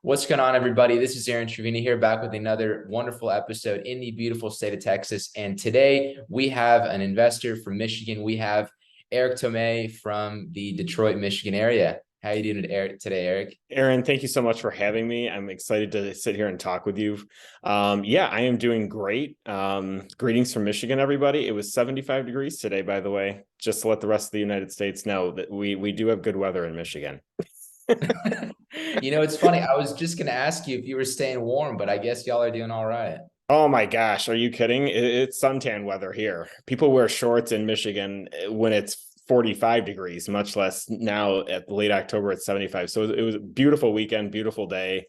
What's going on, everybody? This is Aaron Trevino here, back with another wonderful episode in the beautiful state of Texas. And today we have an investor from Michigan. We have Eric Tomei from the Detroit, Michigan area. How are you doing today, Eric? Aaron, thank you so much for having me. I'm excited to sit here and talk with you. Yeah, I am doing great. Greetings from Michigan, everybody. It was 75 degrees today, by the way, just to let the rest of the United States know that we do have good weather in Michigan. It's funny. I was just going to ask you if you were staying warm, but I guess y'all are doing all right. Oh my gosh, are you kidding? It's suntan weather here. People wear shorts in Michigan when it's 45 degrees, much less now at late October at 75. So it was a beautiful weekend, beautiful day,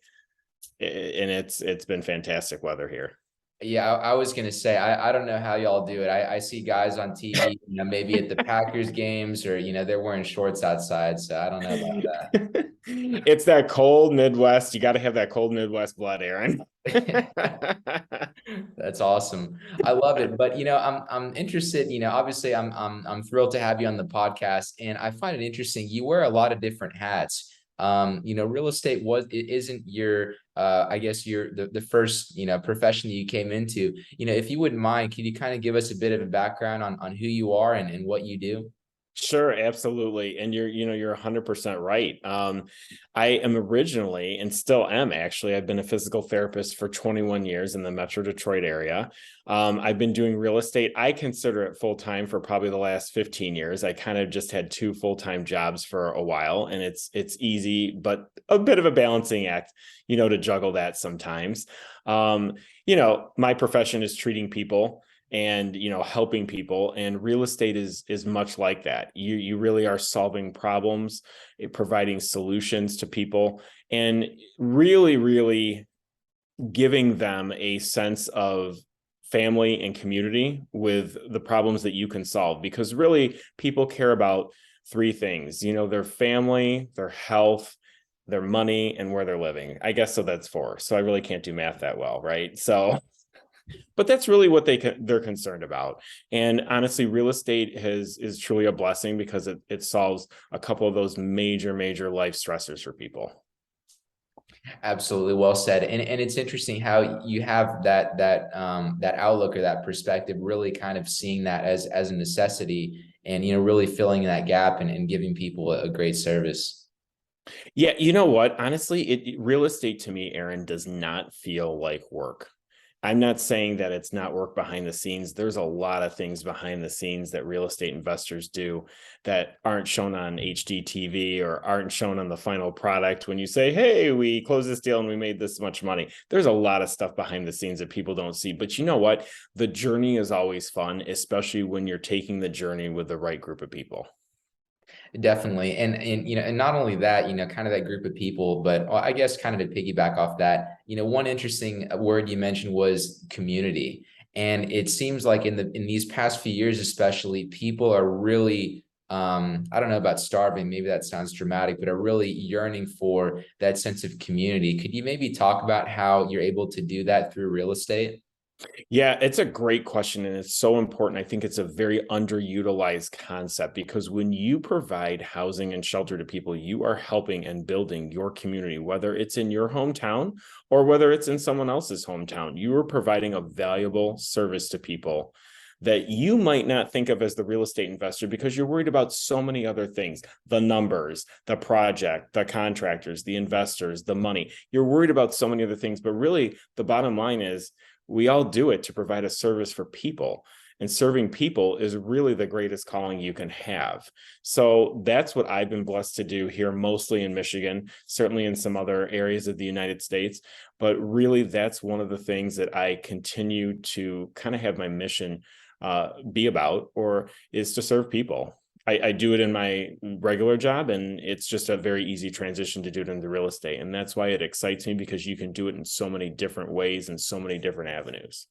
and it's been fantastic weather here. Yeah, I was gonna say I don't know how y'all do it. I see guys on TV, maybe at the Packers games, or they're wearing shorts outside. So I don't know about It's that cold Midwest. You got to have that cold Midwest blood, Aaron. that. That's awesome. I love it. But I'm interested. Obviously, I'm thrilled to have you on the podcast, and I find it interesting. You wear a lot of different hats. Real estate it isn't your I guess you're the first profession that you came into. If you wouldn't mind, could you kind of give us a bit of a background on who you are and what you do? Sure, absolutely. And you're 100% right. I am originally and still am actually, I've been a physical therapist for 21 years in the Metro Detroit area. I've been doing real estate. I consider it full-time for probably the last 15 years. I kind of just had two full-time jobs for a while, and it's easy, but a bit of a balancing act, to juggle that sometimes. My profession is treating people and helping people, and real estate is much like that. You really are solving problems, providing solutions to people, and really giving them a sense of family and community with the problems that you can solve, because really people care about three things: their family, their health, their money, and where they're living. I guess so that's four. So I really can't do math that well, right? So but that's really what they're concerned about. And honestly, real estate is truly a blessing because it solves a couple of those major life stressors for people. Absolutely, well said. And it's interesting how you have that outlook or that perspective, really kind of seeing that as a necessity, and really filling that gap and giving people a great service. Yeah, you know what? Honestly, real estate to me, Aaron, does not feel like work. I'm not saying that it's not work behind the scenes. There's a lot of things behind the scenes that real estate investors do that aren't shown on HDTV or aren't shown on the final product. When you say, hey, we closed this deal and we made this much money, there's a lot of stuff behind the scenes that people don't see. But you know what? The journey is always fun, especially when you're taking the journey with the right group of people. Definitely. And not only that, kind of that group of people, but I guess kind of to piggyback off that, one interesting word you mentioned was community. And it seems like in these past few years, especially, people are really I don't know about starving, maybe that sounds dramatic, but are really yearning for that sense of community. Could you maybe talk about how you're able to do that through real estate? Yeah, it's a great question, and it's so important. I think it's a very underutilized concept, because when you provide housing and shelter to people, you are helping and building your community, whether it's in your hometown or whether it's in someone else's hometown. You are providing a valuable service to people that you might not think of as the real estate investor, because you're worried about so many other things: the numbers, the project, the contractors, the investors, the money. You're worried about so many other things, but really the bottom line is we all do it to provide a service for people. And serving people is really the greatest calling you can have. So that's what I've been blessed to do here, mostly in Michigan, certainly in some other areas of the United States. But really, that's one of the things that I continue to kind of have my mission be about, or is to serve people. I do it in my regular job, and it's just a very easy transition to do it into real estate. And that's why it excites me, because you can do it in so many different ways and so many different avenues.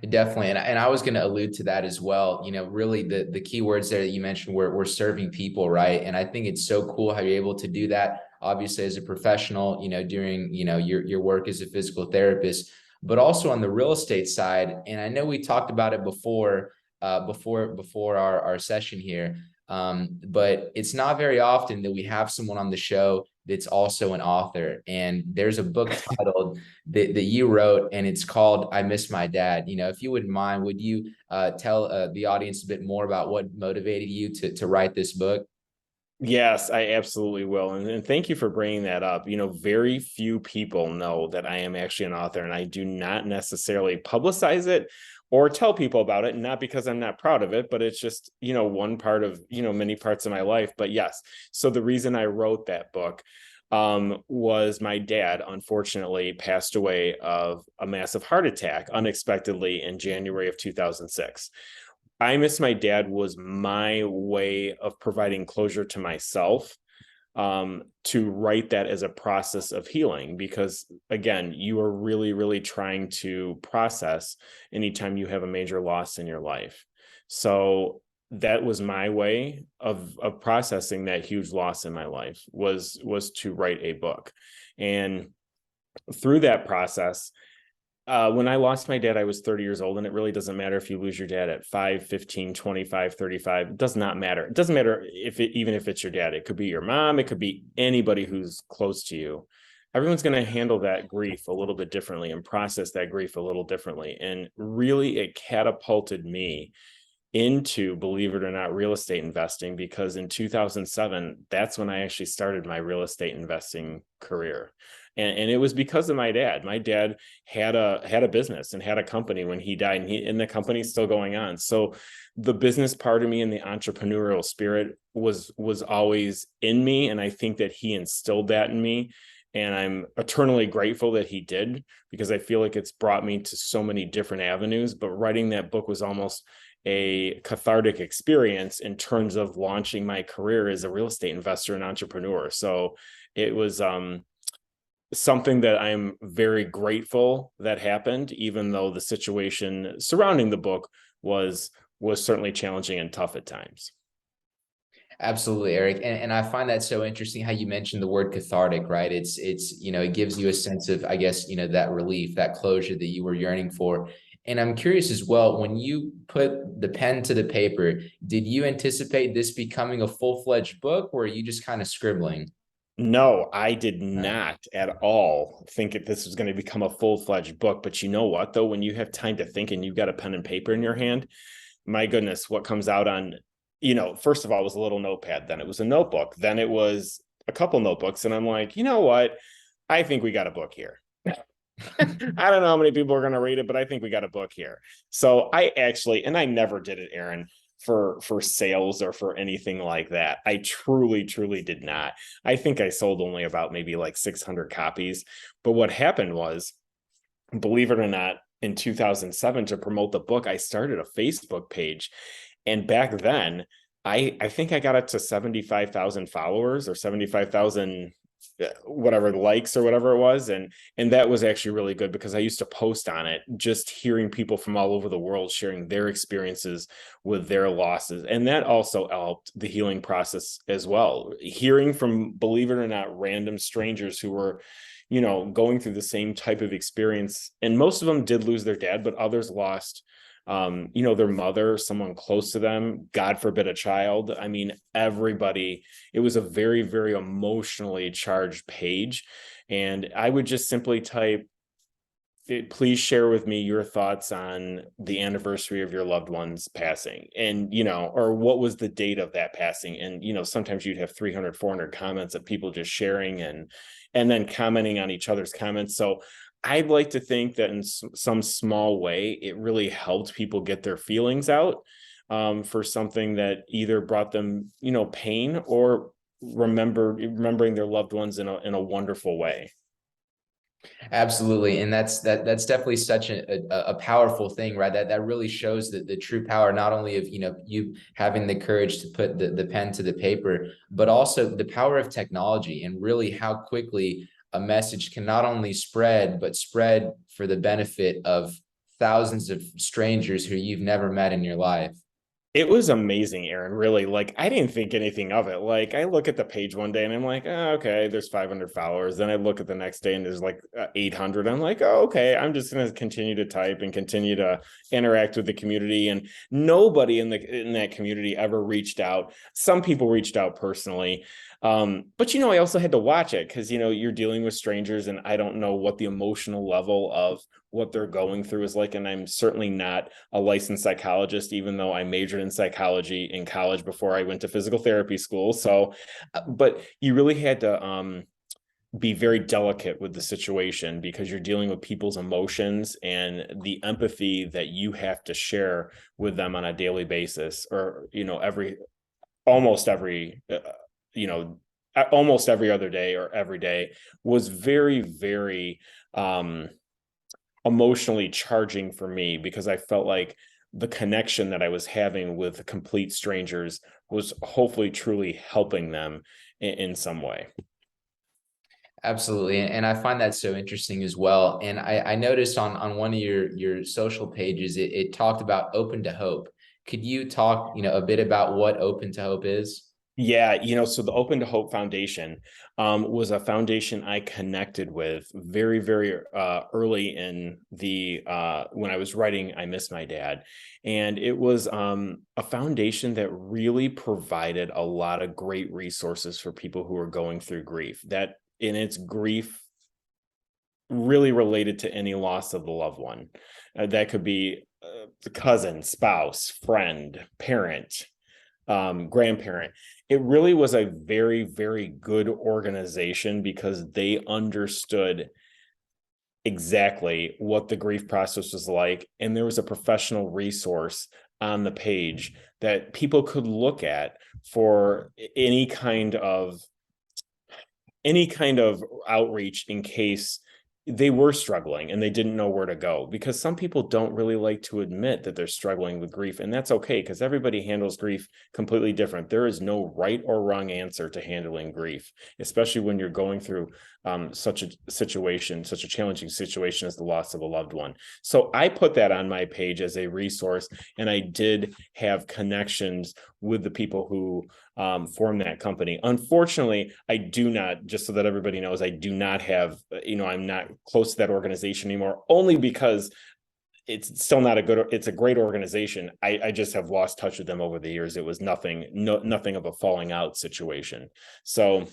Definitely. And I was going to allude to that as well. Really the key words there that you mentioned were serving people, right? And I think it's so cool how you're able to do that, obviously, as a professional, during, your work as a physical therapist, but also on the real estate side. And I know we talked about it before our session here. But it's not very often that we have someone on the show that's also an author. And there's a book titled that you wrote, and it's called "I Miss My Dad." If you wouldn't mind, would you tell the audience a bit more about what motivated you to write this book? Yes, I absolutely will. And thank you for bringing that up. Very few people know that I am actually an author, and I do not necessarily publicize it or tell people about it, not because I'm not proud of it, but it's just, one part of, many parts of my life. But yes, so the reason I wrote that book was my dad, unfortunately, passed away of a massive heart attack unexpectedly in January of 2006. I Miss My Dad was my way of providing closure to myself, to write that as a process of healing, because again, you are really, really trying to process anytime you have a major loss in your life. So that was my way of processing that huge loss in my life, was to write a book. And through that process, when I lost my dad, I was 30 years old, and it really doesn't matter if you lose your dad at 5, 15, 25, 35. It does not matter. It doesn't matter even if it's your dad. It could be your mom. It could be anybody who's close to you. Everyone's going to handle that grief a little bit differently and process that grief a little differently. And really, it catapulted me into, believe it or not, real estate investing, because in 2007, that's when I actually started my real estate investing career. And it was because of my dad. My dad had a business and had a company when he died, and the company's still going on. So the business part of me and the entrepreneurial spirit was always in me, and I think that he instilled that in me. And I'm eternally grateful that he did, because I feel like it's brought me to so many different avenues. But writing that book was almost a cathartic experience in terms of launching my career as a real estate investor and entrepreneur. So it was something that I'm very grateful that happened, even though the situation surrounding the book was certainly challenging and tough at times. Absolutely, Eric. And I find that so interesting how you mentioned the word cathartic, right? It gives you a sense of, I guess, that relief, that closure that you were yearning for. And I'm curious as well, when you put the pen to the paper, did you anticipate this becoming a full-fledged book, or are you just kind of scribbling? No, I did not at all think that this was going to become a full-fledged book. But you know what, though, when you have time to think and you've got a pen and paper in your hand, my goodness, what comes out on, first of all, it was a little notepad, then it was a notebook, then it was a couple notebooks. And I'm like, you know what? I think we got a book here. I don't know how many people are going to read it, but I think we got a book here. So I actually, and I never did it, Aaron, for sales or for anything like that. I truly, truly did not. I think I sold only about maybe like 600 copies. But what happened was, believe it or not, in 2007, to promote the book, I started a Facebook page. And back then, I think I got it to 75,000 followers, or 75,000 whatever likes or whatever it was. And that was actually really good, because I used to post on it, just hearing people from all over the world sharing their experiences with their losses. And that also helped the healing process as well, hearing from, believe it or not, random strangers who were going through the same type of experience. And most of them did lose their dad, but others lost their mother, someone close to them, God forbid, a child. I mean, everybody. It was a very, very emotionally charged page. And I would just simply type, please share with me your thoughts on the anniversary of your loved one's passing, and or what was the date of that passing. And sometimes you'd have 300, 400 comments of people just sharing and then commenting on each other's comments. So I'd like to think that in some small way, it really helped people get their feelings out, for something that either brought them, pain, or remembering their loved ones in a wonderful way. Absolutely. And that's definitely such a powerful thing, right? That really shows the true power, not only of, you having the courage to put the pen to the paper, but also the power of technology, and really how quickly a message can not only spread, but spread for the benefit of thousands of strangers who you've never met in your life. It was amazing, Aaron. Really, like I didn't think anything of it. Like I look at the page one day and I'm like, oh, okay, there's 500 followers. Then I look at the next day and there's like 800. I'm like, oh, okay, I'm just going to continue to type and continue to interact with the community. And nobody in that community ever reached out. Some people reached out personally, but I also had to watch it because you're dealing with strangers, and I don't know what the emotional level of what they're going through is like. And I'm certainly not a licensed psychologist, even though I majored in psychology in college before I went to physical therapy school. So, but you really had to be very delicate with the situation because you're dealing with people's emotions and the empathy that you have to share with them on a daily basis, or almost every you know almost every other day or every day was very, very emotionally charging for me, because I felt like the connection that I was having with complete strangers was hopefully truly helping them in some way. Absolutely. And I find that so interesting as well. And I noticed on one of your social pages, it talked about open to hope. Could you talk, a bit about what open to hope is? Yeah, so the Open to Hope Foundation was a foundation I connected with very, very early in the when I was writing I Miss My Dad. And it was a foundation that really provided a lot of great resources for people who are going through grief. That in its grief really related to any loss of the loved one. That could be the cousin, spouse, friend, parent, grandparent. It really was a very, very good organization because they understood exactly what the grief process was like. And there was a professional resource on the page that people could look at for any kind of outreach in case they were struggling and they didn't know where to go, because some people don't really like to admit that they're struggling with grief, and that's okay because everybody handles grief completely different. There is no right or wrong answer to handling grief, especially when you're going through such a challenging situation as the loss of a loved one. So I put that on my page as a resource, and I did have connections with the people who form that company. Unfortunately, I do not, just so that everybody knows, I do not have, I'm not close to that organization anymore, only because it's still not it's a great organization. I just have lost touch with them over the years. It was nothing of a falling out situation. So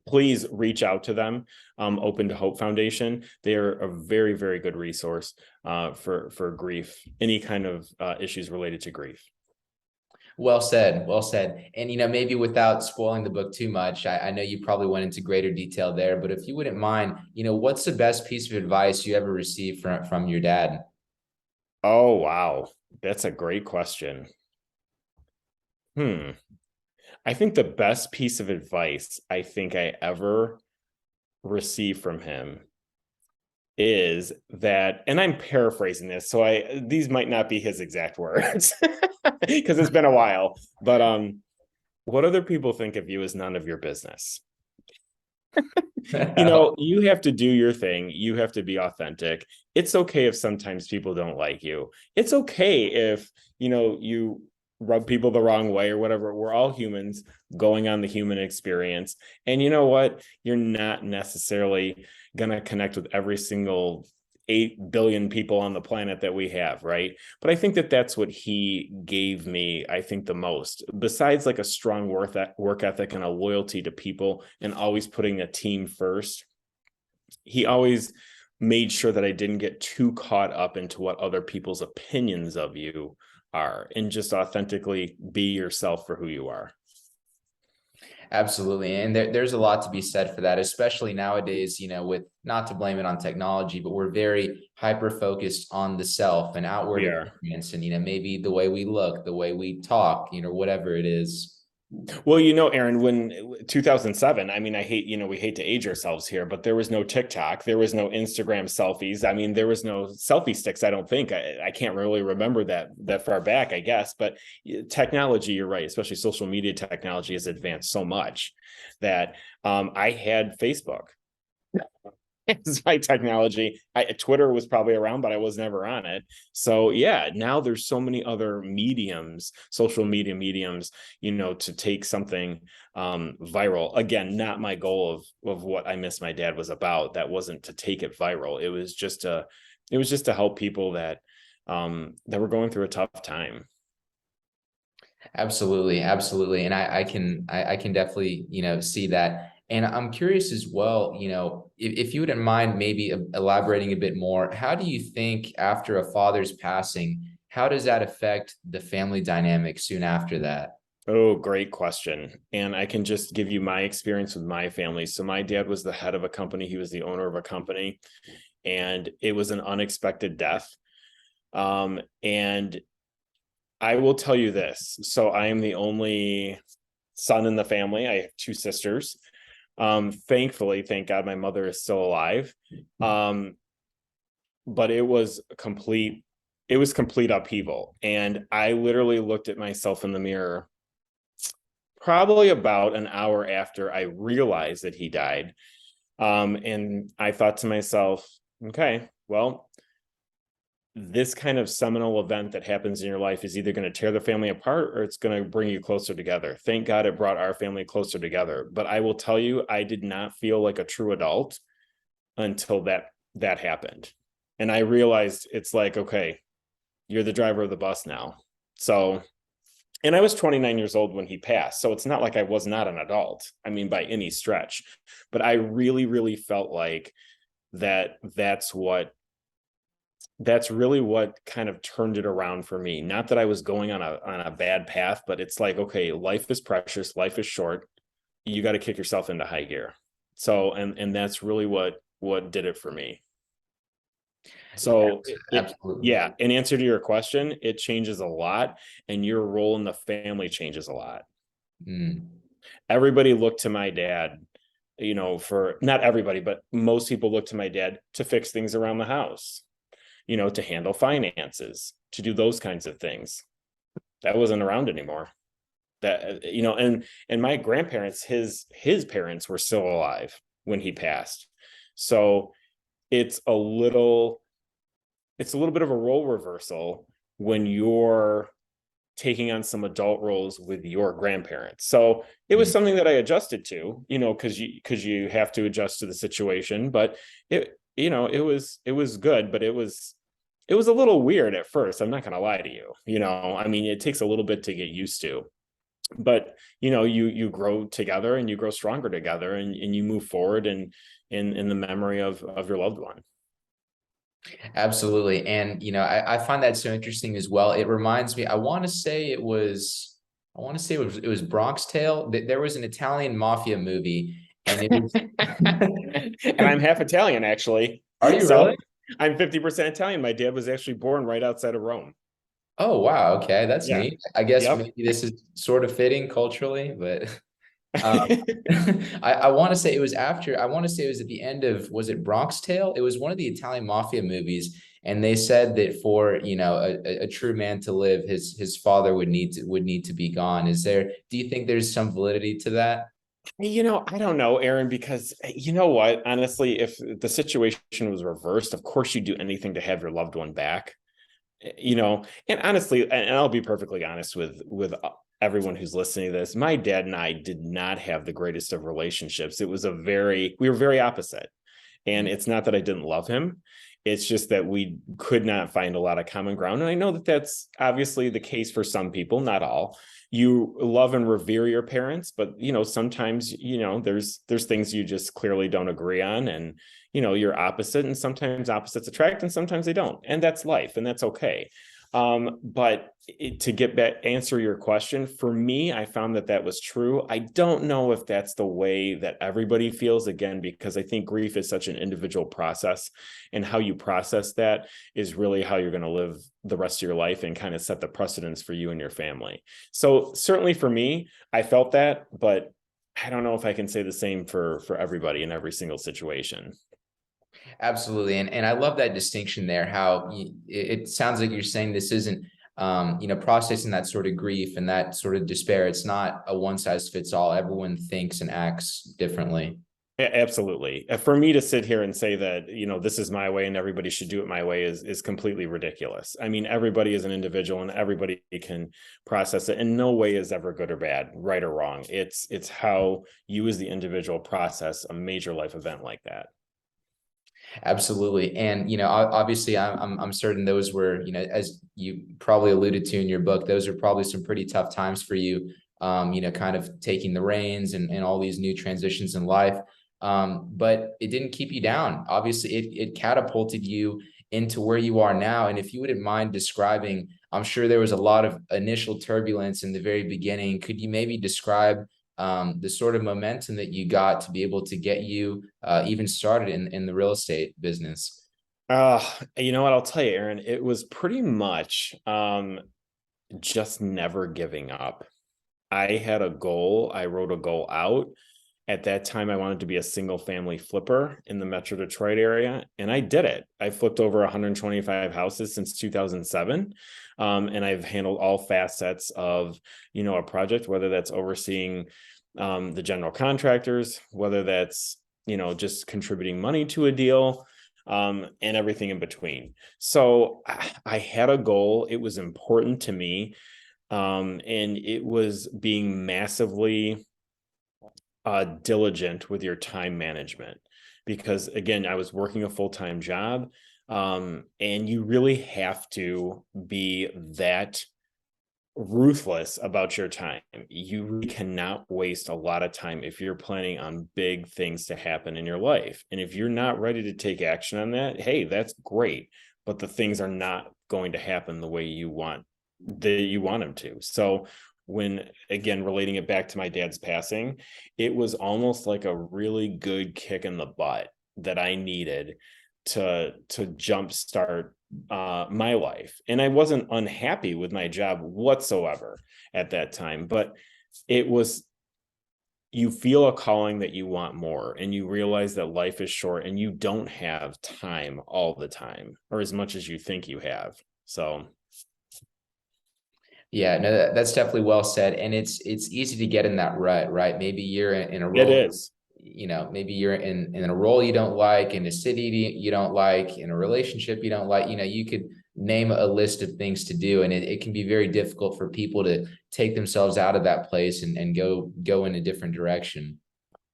please reach out to them. Open to Hope Foundation. They are a very, very good resource for grief, any kind of issues related to grief. Well said. Well said. And, maybe without spoiling the book too much, I know you probably went into greater detail there, but if you wouldn't mind, what's the best piece of advice you ever received from your dad? Oh, wow. That's a great question. I think the best piece of advice I think I ever received from him is that, and I'm paraphrasing this, so these might not be his exact words because it's been a while, but what other people think of you is none of your business. You have to do your thing. You have to be authentic. It's okay if sometimes people don't like you. It's okay if, you rub people the wrong way or whatever. We're all humans going on the human experience. And you know what? You're not necessarily going to connect with every single 8 billion people on the planet that we have, right? But I think that that's what he gave me, I think, the most. Besides like a strong work ethic and a loyalty to people and always putting a team first, he always made sure that I didn't get too caught up into what other people's opinions of you are, and just authentically be yourself for who you are. Absolutely. And there's a lot to be said for that, especially nowadays, with not to blame it on technology, but we're very hyper focused on the self and outward We are. appearance and, maybe the way we look, the way we talk, whatever it is. Well, Aaron, when 2007, I mean, we hate to age ourselves here, but there was no TikTok, there was no Instagram selfies. I mean, there was no selfie sticks. I don't think I can't really remember that far back, I guess, but technology, you're right, especially social media technology has advanced so much that I had Facebook. It's my technology. Twitter was probably around, but I was never on it. So yeah, now there's so many other mediums, social media mediums, to take something viral. Again, not my goal of what I Miss My Dad was about. That wasn't to take it viral. It was just to help people that were going through a tough time. Absolutely, absolutely. And I can definitely, see that. And I'm curious as well, if you wouldn't mind maybe elaborating a bit more, how do you think after a father's passing, how does that affect the family dynamic soon after that? Oh, great question. And I can just give you my experience with my family. So my dad was the head of a company. He was the owner of a company, and it was an unexpected death. And I will tell you this. So I am the only son in the family. I have two sisters. Thankfully, thank God my mother is still alive. Um, but it was complete upheaval. And I literally looked at myself in the mirror probably about an hour after I realized that he died. And I thought to myself, okay, well, this kind of seminal event that happens in your life is either going to tear the family apart or it's going to bring you closer together. Thank God it brought our family closer together. But I will tell you, I did not feel like a true adult until that happened. And I realized it's like, okay, you're the driver of the bus now. So, and I was 29 years old when he passed. So it's not like I was not an adult. I mean, by any stretch. But I really, really felt like that's really what kind of turned it around for me. Not that I was going on a bad path, but it's like, okay, life is precious, life is short. You got to kick yourself into high gear. So, and that's really what did it for me. So Absolutely. yeah, in answer to your question, it changes a lot, and your role in the family changes a lot. Mm. Everybody looked to my dad, for not everybody, but most people look to my dad to fix things around the house, to handle finances, to do those kinds of things. That wasn't around anymore. And my grandparents, his parents were still alive when he passed. So it's a little it's a little bit of a role reversal when you're taking on some adult roles with your grandparents. So it was Mm. something that I adjusted to, because you have to adjust to the situation. But it was good, but it was a little weird at first. I'm not going to lie to you. I mean, it takes a little bit to get used to, but you grow together and you grow stronger together, and you move forward and in the memory of your loved one. Absolutely. And, I find that so interesting as well. It reminds me, I want to say it was Bronx Tale. There was an Italian mafia movie and it was, And I'm half Italian, actually. are you So really? I'm 50% Italian. My dad was actually born right outside of Rome. Oh, wow. Okay. That's Yeah. neat. I guess Yep. maybe this is sort of fitting culturally, but Um, I want to say it was after, I want to say it was at the end of, was it Bronx Tale? It was one of the Italian mafia movies. And they said that for, a true man to live, his father would need to be gone. Do you think there's some validity to that? I don't know, Aaron, because you know what? Honestly, if the situation was reversed, of course you'd do anything to have your loved one back. And honestly, and I'll be perfectly honest with everyone who's listening to this, my dad and I did not have the greatest of relationships. We were very opposite. And it's not that I didn't love him. It's just that we could not find a lot of common ground. And I know that that's obviously the case for some people, not all. You love and revere your parents, but sometimes there's things you just clearly don't agree on, and you're opposite, and sometimes opposites attract, and sometimes they don't, and that's life, and that's okay. But to get back, answer your question, for me, I found that was true. I don't know if that's the way that everybody feels, again, because I think grief is such an individual process, and how you process that is really how you're going to live the rest of your life and kind of set the precedence for you and your family. So certainly for me, I felt that, but I don't know if I can say the same for everybody in every single situation. Absolutely. And I love that distinction there, how it sounds like you're saying this isn't, processing that sort of grief and that sort of despair. It's not a one size fits all. Everyone thinks and acts differently. Absolutely. For me to sit here and say that, this is my way and everybody should do it my way is completely ridiculous. I mean, everybody is an individual and everybody can process it, and no way is ever good or bad, right or wrong. It's how you as the individual process a major life event like that. Absolutely. And, obviously I'm certain those were, as you probably alluded to in your book, those are probably some pretty tough times for you, kind of taking the reins and all these new transitions in life. But it didn't keep you down. Obviously, it catapulted you into where you are now. And if you wouldn't mind describing, I'm sure there was a lot of initial turbulence in the very beginning. Could you maybe describe the sort of momentum that you got to be able to get you even started in the real estate business? You know what? I'll tell you, Aaron, it was pretty much just never giving up. I had a goal. I wrote a goal out. At that time, I wanted to be a single family flipper in the Metro Detroit area, and I did it. I flipped over 125 houses since 2007. And I've handled all facets of, a project, whether that's overseeing the general contractors, whether that's, just contributing money to a deal, and everything in between. So I had a goal. It was important to me. And it was being massively diligent with your time management, because again, I was working a full-time job, and you really have to be that ruthless about your time. You really cannot waste a lot of time if you're planning on big things to happen in your life. And if you're not ready to take action on that, hey, that's great, but the things are not going to happen the way you want them to. So when, again, relating it back to my dad's passing, it was almost like a really good kick in the butt that I needed to jumpstart my life. And I wasn't unhappy with my job whatsoever at that time, but it was, you feel a calling that you want more, and you realize that life is short and you don't have time all the time, or as much as you think you have. So Yeah, no, that's definitely well said. And it's easy to get in that rut, right? Maybe you're in a it role, is. maybe you're in a role you don't like, in a city you don't like, in a relationship you don't like. You could name a list of things to do, and it can be very difficult for people to take themselves out of that place and go in a different direction.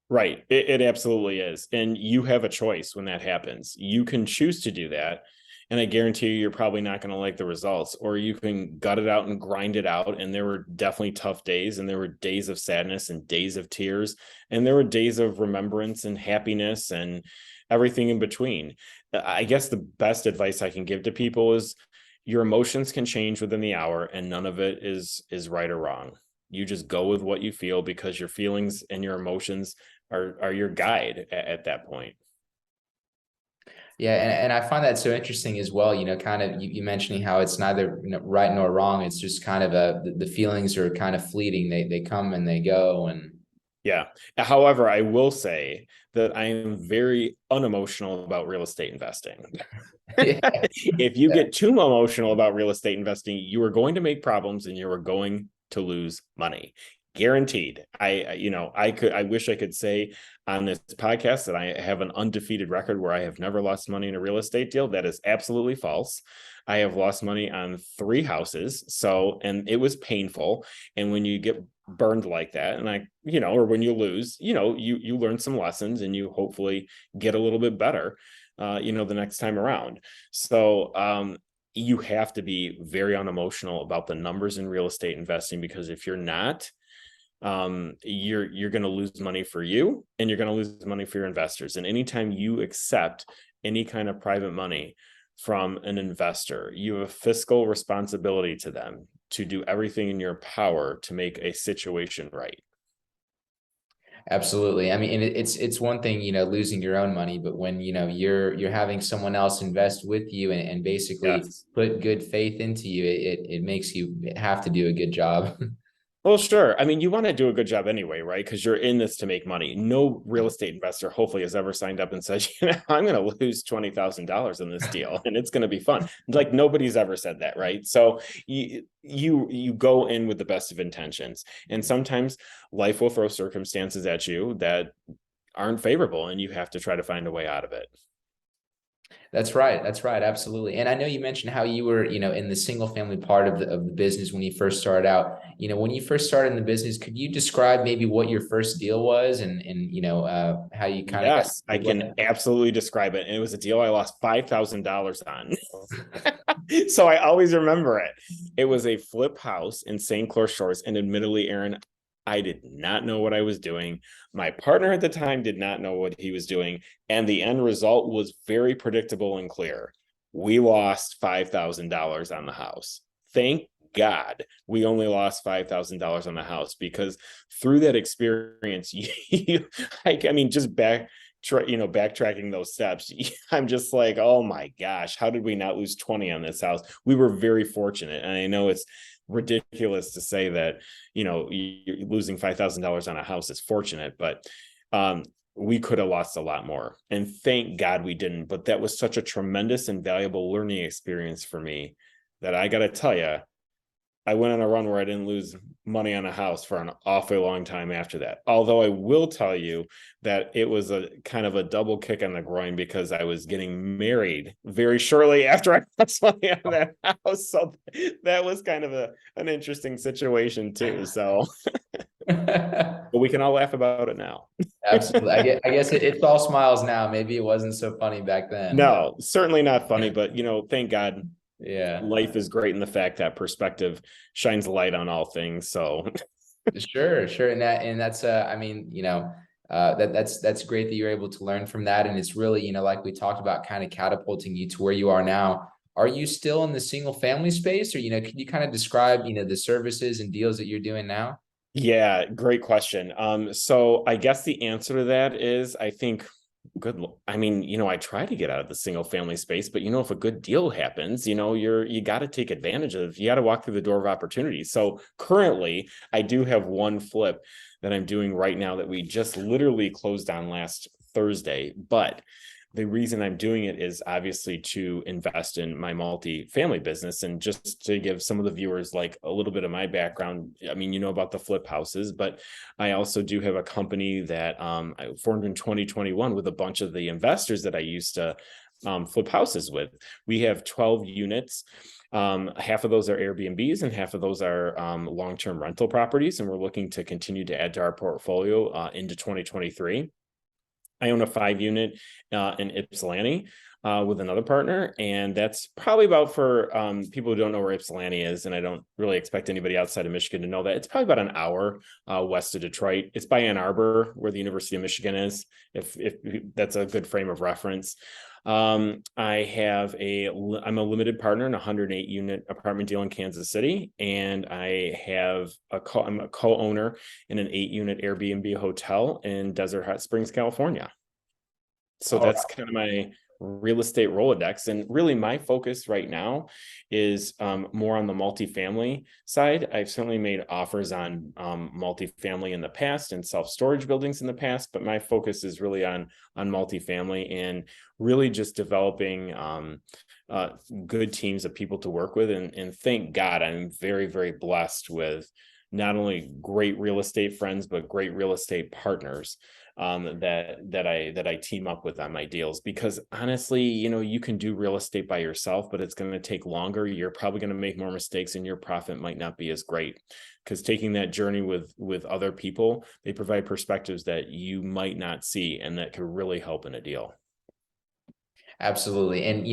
Right. It absolutely is. And you have a choice when that happens. You can choose to do that. And I guarantee you're probably not going to like the results, or you can gut it out and grind it out. And there were definitely tough days, and there were days of sadness and days of tears, and there were days of remembrance and happiness and everything in between. I guess the best advice I can give to people is your emotions can change within the hour, and none of it is right or wrong. You just go with what you feel, because your feelings and your emotions are your guide at that point. Yeah, and I find that so interesting as well. Kind of you mentioning how it's neither right nor wrong. It's just kind of the feelings are kind of fleeting. They come and they go. And Yeah. However, I will say that I am very unemotional about real estate investing. yeah, If you get too emotional about real estate investing, you are going to make problems and you are going to lose money. Guaranteed. I wish I could say on this podcast that I have an undefeated record where I have never lost money in a real estate deal. That is absolutely false. I have lost money on 3 houses. So, and it was painful. And when you get burned like that, and or when you lose, you learn some lessons, and you hopefully get a little bit better, the next time around. So, you have to be very unemotional about the numbers in real estate investing, because if you're not, you're going to lose money for you, and you're going to lose money for your investors. And anytime you accept any kind of private money from an investor, you have a fiscal responsibility to them to do everything in your power to make a situation right. absolutely. I mean, and it's one thing, losing your own money, but when you're having someone else invest with you and basically Yes. put good faith into you, it makes you have to do a good job. Well, sure. I mean, you want to do a good job anyway, right? Because you're in this to make money. No real estate investor, hopefully, has ever signed up and said, I'm going to lose $20,000 in this deal, and it's going to be fun. Like, nobody's ever said that, right? So you go in with the best of intentions, and sometimes life will throw circumstances at you that aren't favorable, and you have to try to find a way out of it. That's right. That's right. Absolutely. And I know you mentioned how you were, in the single family part of the business when you first started out. When you first started in the business, could you describe maybe what your first deal was and how you kind of got Yes, I started with can absolutely describe it. And it was a deal I lost $5,000 on. So I always remember it. It was a flip house in St. Clair Shores. And admittedly, Aaron, I did not know what I was doing. My partner at the time did not know what he was doing. And the end result was very predictable and clear. We lost $5,000 on the house. Thank God we only lost $5,000 on the house, because through that experience, I mean, just backtracking those steps, I'm just like, oh my gosh, how did we not lose 20 on this house? We were very fortunate. And I know it's ridiculous to say that, you're losing $5,000 on a house is fortunate, but we could have lost a lot more. And thank God we didn't. But that was such a tremendous and valuable learning experience for me that I got to tell you, I went on a run where I didn't lose money on a house for an awfully long time after that. Although I will tell you that it was a kind of a double kick on the groin, because I was getting married very shortly after I lost money on that house. So that was kind of an interesting situation too. So, it? but we can all laugh about it now. Absolutely. I guess it's all smiles now. Maybe it wasn't so funny back then, but No, certainly not funny, but thank God yeah. life is great in the fact that perspective shines light on all things. So Sure, sure. And that's I mean, that's great that you're able to learn from that. And it's really, like we talked about, kind of catapulting you to where you are now. Are you still in the single family space, or can you kind of describe, the services and deals that you're doing now? yeah, great question. So I guess the answer to that is, I think I mean, I try to get out of the single family space, but if a good deal happens, you got to take advantage of, you got to walk through the door of opportunity. So currently I do have one flip that I'm doing right now that we just literally closed on last Thursday, but the reason I'm doing it is obviously to invest in my multifamily business. And just to give some of the viewers like a little bit of my background, I mean, about the flip houses, but I also do have a company that I formed in 2021 with a bunch of the investors that I used to flip houses with. We have 12 units. Half of those are Airbnbs and half of those are long-term rental properties. And we're looking to continue to add to our portfolio into 2023. I own a 5 unit in Ypsilanti with another partner. And that's probably about, for people who don't know where Ypsilanti is, and I don't really expect anybody outside of Michigan to know that, it's probably about an hour west of Detroit. It's by Ann Arbor, where the University of Michigan is, if that's a good frame of reference. I'm a limited partner in a 108 unit apartment deal in Kansas City. And I'm a co-owner in an 8 unit Airbnb hotel in Desert Hot Springs, California. So All that's kind of my real estate Rolodex. And really my focus right now is more on the multifamily side. I've certainly made offers on multifamily in the past and self-storage buildings in the past, but my focus is really on multifamily, and really just developing good teams of people to work with. And thank God I'm very, very blessed with not only great real estate friends, but great real estate partners that I team up with on my deals. Because honestly, you can do real estate by yourself, but it's going to take longer. You're probably going to make more mistakes, and your profit might not be as great. Because taking that journey with other people, they provide perspectives that you might not see, and that could really help in a deal. Absolutely. And,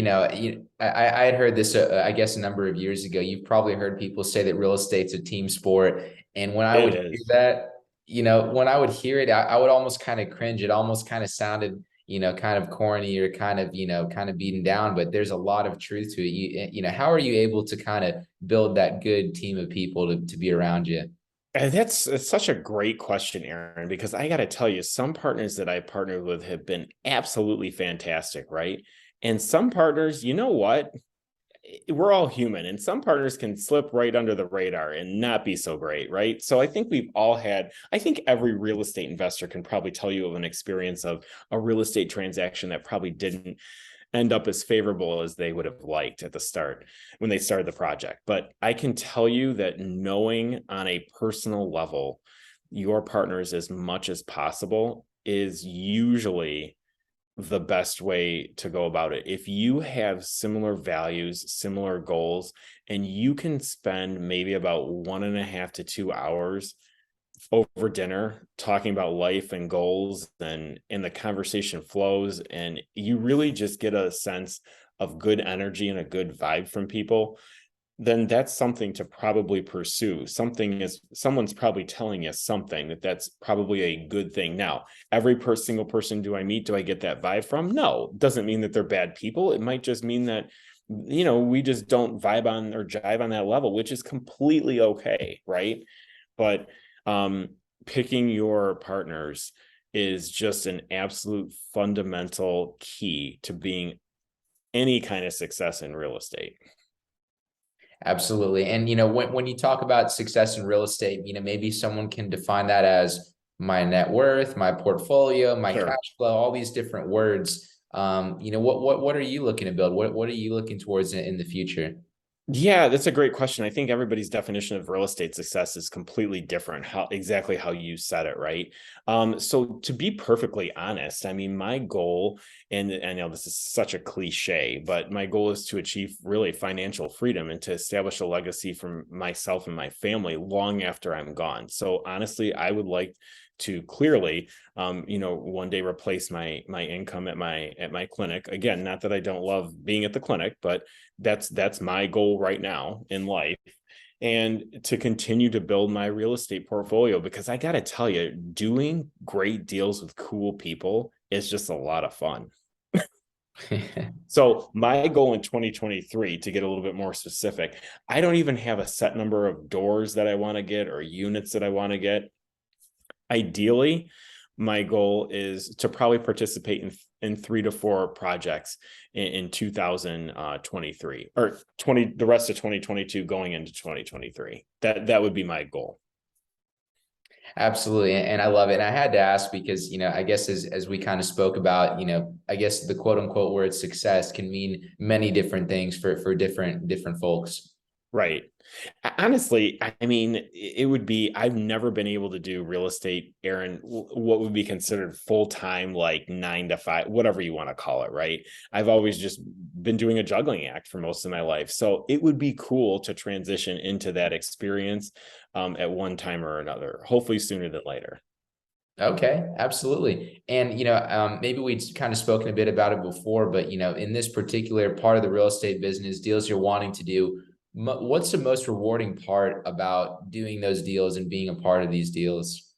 I had heard this, I guess, a number of years ago. You've probably heard people say that real estate's a team sport. And when I It would hear is. that, when I would hear it, I would almost kind of cringe. It almost kind of sounded, kind of corny, or kind of, kind of beaten down, but there's a lot of truth to it. How are you able to kind of build that good team of people to be around you? And it's such a great question, Aaron, because I got to tell you, some partners that I partnered with have been absolutely fantastic, right? And some partners, you know what? We're all human, and some partners can slip right under the radar and not be so great, right? So I think I think every real estate investor can probably tell you of an experience of a real estate transaction that probably didn't end up as favorable as they would have liked at the start when they started the project. But I can tell you that knowing on a personal level your partners as much as possible is usually the best way to go about it. If you have similar values, similar goals, and you can spend maybe about 1.5 to 2 hours over dinner talking about life and goals, and the conversation flows, and you really just get a sense of good energy and a good vibe from people, then that's something to probably pursue. Someone's probably telling you something that's probably a good thing. Now, every single person do I meet, do I get that vibe from? No, doesn't mean that they're bad people. It might just mean that, we just don't vibe on or jive on that level, which is completely okay, right? But picking your partners is just an absolute fundamental key to being any kind of success in real estate. Absolutely. And when you talk about success in real estate, maybe someone can define that as my net worth, my portfolio, my Sure. cash flow, all these different words. What are you looking to build? What are you looking towards in the future? Yeah, that's a great question. I think everybody's definition of real estate success is completely different. Exactly how you said it, right? So to be perfectly honest, I mean, my goal, and I know this is such a cliche, but my goal is to achieve really financial freedom and to establish a legacy for myself and my family long after I'm gone. So honestly, I would like to clearly one day replace my income at my clinic. Again, not that I don't love being at the clinic, but that's my goal right now in life, and to continue to build my real estate portfolio, because I got to tell you, doing great deals with cool people is just a lot of fun. So my goal in 2023, to get a little bit more specific, I don't even have a set number of doors that I want to get or units that I want to get. Ideally, my goal is to probably participate in 3 to 4 projects in 2023, or the rest of 2022 going into 2023. That would be my goal. Absolutely. And I love it. And I had to ask because, I guess as we kind of spoke about, I guess the quote unquote word success can mean many different things for different folks. Right. Honestly, I mean, it would be, I've never been able to do real estate, Aaron, what would be considered full time, like 9 to 5, whatever you want to call it, right? I've always just been doing a juggling act for most of my life. So it would be cool to transition into that experience at one time or another, hopefully sooner than later. Okay, absolutely. And maybe we'd kind of spoken a bit about it before, but in this particular part of the real estate business, deals you're wanting to do, what's the most rewarding part about doing those deals and being a part of these deals?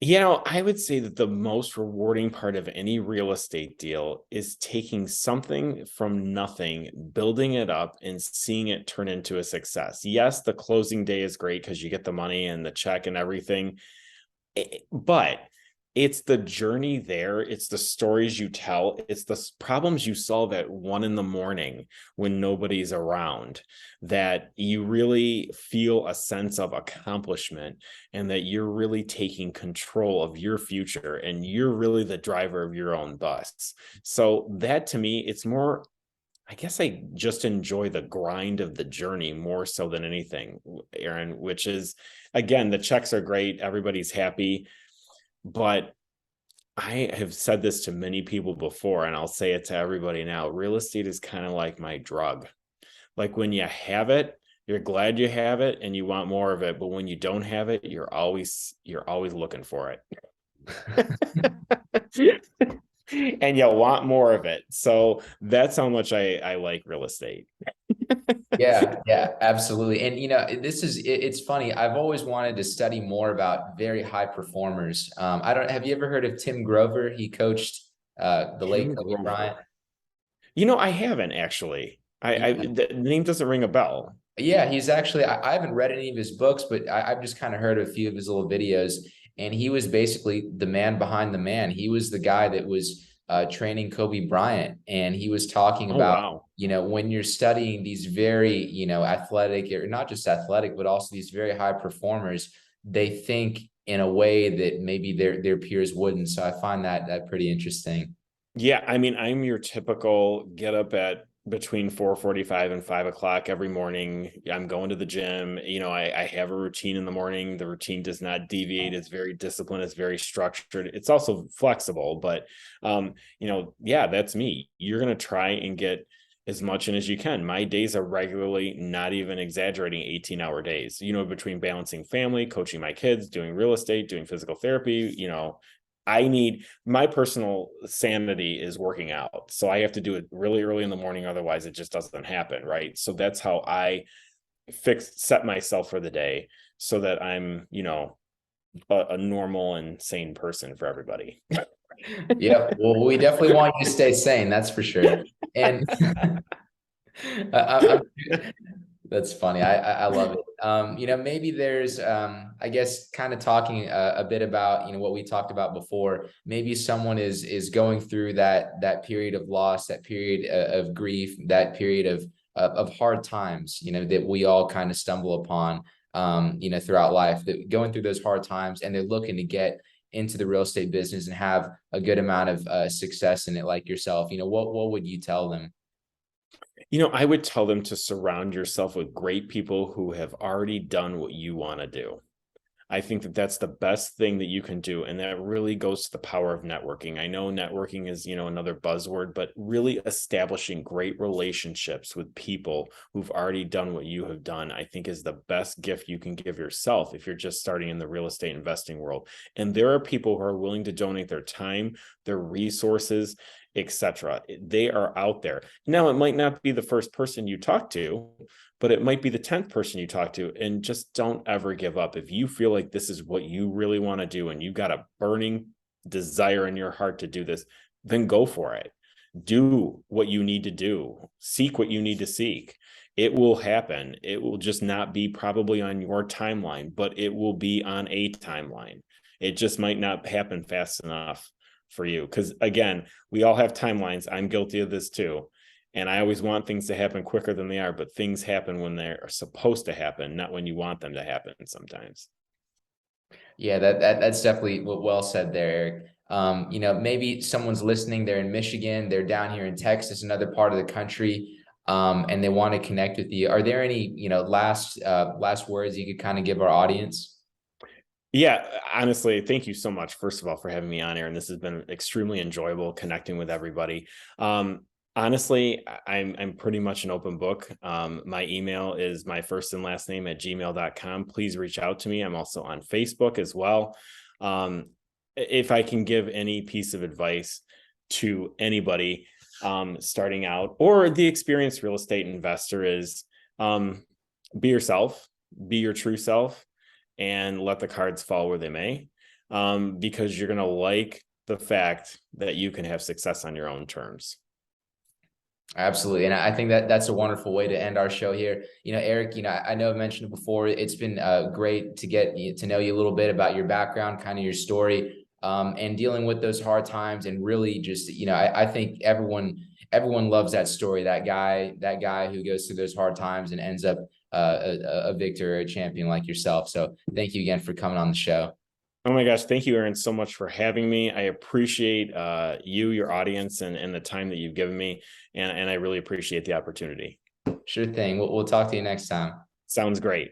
I would say that the most rewarding part of any real estate deal is taking something from nothing, building it up, and seeing it turn into a success. Yes, the closing day is great because you get the money and the check and everything, but it's the journey there. It's the stories you tell. It's the problems you solve at 1 a.m. when nobody's around, that you really feel a sense of accomplishment, and that you're really taking control of your future and you're really the driver of your own bus. So that, to me, it's more, I guess I just enjoy the grind of the journey more so than anything, Aaron, which is, again, the checks are great. Everybody's happy. But I have said this to many people before, and I'll say it to everybody now. Real estate is kind of like my drug. Like, when you have it, you're glad you have it and you want more of it. But when you don't have it, you're always looking for it. And you want more of it. So that's how much I like real estate. Yeah, yeah, absolutely. And it's funny. I've always wanted to study more about very high performers. I don't have you ever heard of Tim Grover? He coached the late Tim Kobe Bryant. Grover. I haven't actually. Yeah, The name doesn't ring a bell. yeah, he's actually I haven't read any of his books, but I've just kind of heard a few of his little videos. And he was basically the man behind the man. He was the guy that was training Kobe Bryant, and he was talking Oh, about, wow. when you're studying these very, athletic, or not just athletic, but also these very high performers, they think in a way that maybe their peers wouldn't. So I find that pretty interesting. Yeah, I mean, I'm your typical get up at between 4:45 and 5 o'clock every morning. I'm going to the gym. I have a routine in the morning. The routine does not deviate. It's very disciplined. It's very structured. It's also flexible, but yeah, that's me. You're going to try and get as much in as you can. My days are regularly, not even exaggerating, 18-hour days, between balancing family, coaching my kids, doing real estate, doing physical therapy. I need, my personal sanity is working out. So I have to do it really early in the morning. Otherwise it just doesn't happen. Right. So that's how I set myself for the day, so that I'm, a normal and sane person for everybody. Yeah, well, we definitely want you to stay sane, that's for sure. And I'm that's funny. I love it. Maybe there's I guess kind of talking a bit about what we talked about before. Maybe someone is going through that period of loss, that period of grief, that period of hard times. That we all kind of stumble upon. Throughout life, that going through those hard times, and they're looking to get into the real estate business and have a good amount of success in it, like yourself. What would you tell them? I would tell them to surround yourself with great people who have already done what you want to do. I think that that's the best thing that you can do. And that really goes to the power of networking. I know networking is, another buzzword, but really establishing great relationships with people who've already done what you have done, I think is the best gift you can give yourself if you're just starting in the real estate investing world. And there are people who are willing to donate their time, their resources, etc. They are out there. Now, it might not be the first person you talk to, but it might be the 10th person you talk to. And just don't ever give up. If you feel like this is what you really want to do and you got a burning desire in your heart to do this, then go for it. Do what you need to do. Seek what you need to seek. It will happen. It will just not be probably on your timeline, but it will be on a timeline. It just might not happen fast enough for you. Because again, we all have timelines. I'm guilty of this too. And I always want things to happen quicker than they are, but things happen when they're supposed to happen, not when you want them to happen sometimes. Yeah, that's definitely well said there, Eric. Maybe someone's listening, they're in Michigan, they're down here in Texas, another part of the country, and they want to connect with you. Are there any, last words you could kind of give our audience? Yeah, honestly, thank you so much, first of all, for having me on here. And this has been extremely enjoyable connecting with everybody. Honestly, I'm pretty much an open book. My email is my first and last name at gmail.com. Please reach out to me. I'm also on Facebook as well. If I can give any piece of advice to anybody starting out or the experienced real estate investor is be yourself, be your true self, and let the cards fall where they may, because you're going to like the fact that you can have success on your own terms. Absolutely. And I think that's a wonderful way to end our show here. Eric, I know I mentioned it before. It's been great to get to know you a little bit about your background, kind of your story, and dealing with those hard times. And really just, I think everyone loves that story, that guy who goes through those hard times and ends up a victor or a champion like yourself. So thank you again for coming on the show. Oh my gosh. Thank you, Aaron, so much for having me. I appreciate you, your audience, and the time that you've given me. And I really appreciate the opportunity. Sure thing. We'll talk to you next time. Sounds great.